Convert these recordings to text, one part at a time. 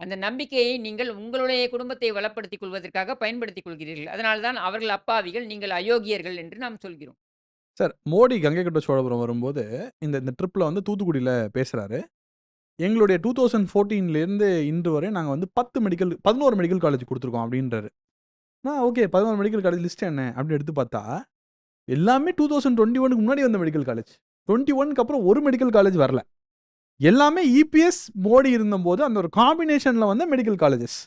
அந்த நம்பிக்கையை நீங்கள் உங்களுடைய குடும்பத்தை வளப்படுத்திக் கொள்வதற்காக பயன்படுத்திக் கொள்கிறீர்கள். அதனால தான் அவர்கள் அப்பாவிகள், நீங்கள் அயோக்கியர்கள் என்று நாம் சொல்கிறோம். சார் மோடி கங்கை கொண்ட சோழபுரம் வரும்போது, இந்த இந்த ட்ரிப்ல வந்து தூத்துக்குடியில பேசுறாரு. எங்களுடைய 2014லேருந்து இன்று வரை நாங்க வந்து 11 மெடிக்கல் காலேஜ் குடுத்துருக்கோம் அப்டின்றாரு. நான் ஓகே 11 மெடிக்கல் காலேஜ் லிஸ்ட் என்ன? அப்டின்னு எடுத்து பார்த்தா, எல்லாமே 2021க்கு முன்னாடி வந்த மெடிக்கல் காலேஜ். 21க்கு அப்புறம் ஒரு மெடிக்கல் காலேஜ் வரல. எல்லாமே இபிஎஸ், மோடி இருந்தம்போது அந்த ஒரு காம்பினேஷன்ல வந்த மெடிக்கல் காலேஜஸ்.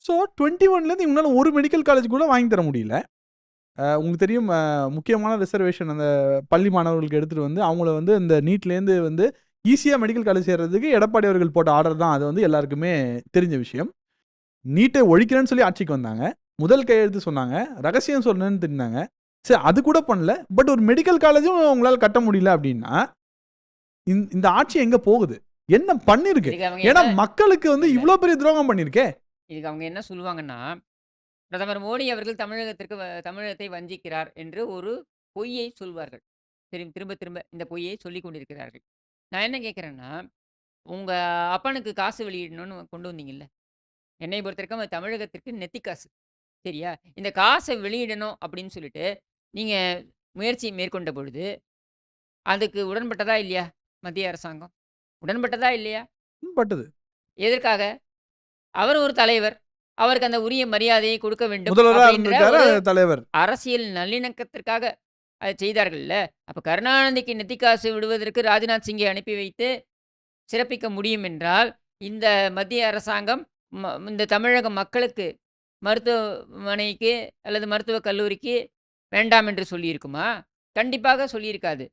ஸோ 21லேருந்து இவங்களால ஒரு மெடிக்கல் காலேஜ் கூட வாங்கி தர முடியல. உங்களுக்கு தெரியும் முக்கியமான ரிசர்வேஷன் அந்த பள்ளி மாணவர்களுக்கு எடுத்துட்டு வந்து, அவங்கள வந்து இந்த நீட்லேருந்து வந்து ஈஸியா மெடிக்கல் காலேஜ் சேர்றதுக்கு எடப்பாடி அவர்கள் போட்ட ஆர்டர் தான். அது வந்து எல்லாருக்குமே தெரிஞ்ச விஷயம். நீட்டை ஒழிக்கிறேன்னு சொல்லி ஆட்சிக்கு வந்தாங்க. முதல் கையெழுத்து சொன்னாங்க. ரகசியம் சொன்னேன்னு தெரிந்தாங்க. சரி அது கூட பண்ணல. பட் ஒரு மெடிக்கல் காலேஜும் உங்களால கட்ட முடியல அப்டின்னா, இந்த ஆட்சி எங்க போகுது? என்ன பண்ணிருக்கு? இதுக்கு அவங்க ஏன்னா என்ன மக்களுக்கு வந்து இல்ல. இவ்ளோ பெரிய துரோகம் பண்ணியிருக்கே. இதுக்கு அவங்க என்ன சொல்லுவாங்கன்னா, பிரதமர் மோடி அவர்கள் தமிழகத்தை வஞ்சிக்கிறார் என்று ஒரு பொய்யை சொல்வார்கள். திரும்ப திரும்ப இந்த பொய்யை சொல்லிக் கொண்டிருக்கிறார்கள். நான் என்ன கேட்கிறேன்னா, உங்க அப்பனுக்கு காசு வெளியிடணும்னு கொண்டு வந்தீங்கல்ல. என்னை பொறுத்தவரைக்கும் அது தமிழகத்திற்கு நெத்தி காசு. சரியா? இந்த காச வெளியிடணும் அப்படின்னு சொல்லிட்டு, நீங்க முயற்சி மேற்கொண்ட பொழுது, அதுக்கு உடன்பட்டதா இல்லையா? மத்திய அரசாங்கம். உடன்பட்டதா இல்லையா? பட்டது. எதற்காக? அவர் ஒரு தலைவர். அவருக்கு அந்த உரிய மரியாதையை கொடுக்க வேண்டும். முதல்வரா அப்படின்ற இருந்திருக்காரு ஒரு தலைவர். அரசியல் நல்லிணக்கத்திற்காக அத செய்தார்கள்ல. அப்ப கருணாநிதிக்கு நெத்திக்காசு விடுவதற்கு ராஜ்நாத் சிங்கை அனுப்பி வைத்து சிறப்பிக்க முடியும் என்றால், இந்த மத்திய அரசாங்கம் இந்த தமிழக மக்களுக்கு மருத்துவமனைக்கு அல்லது மருத்துவக் கல்லூரிக்கு வேண்டாம் என்று சொல்லியிருக்குமா? கண்டிப்பாக சொல்லியிருக்காது.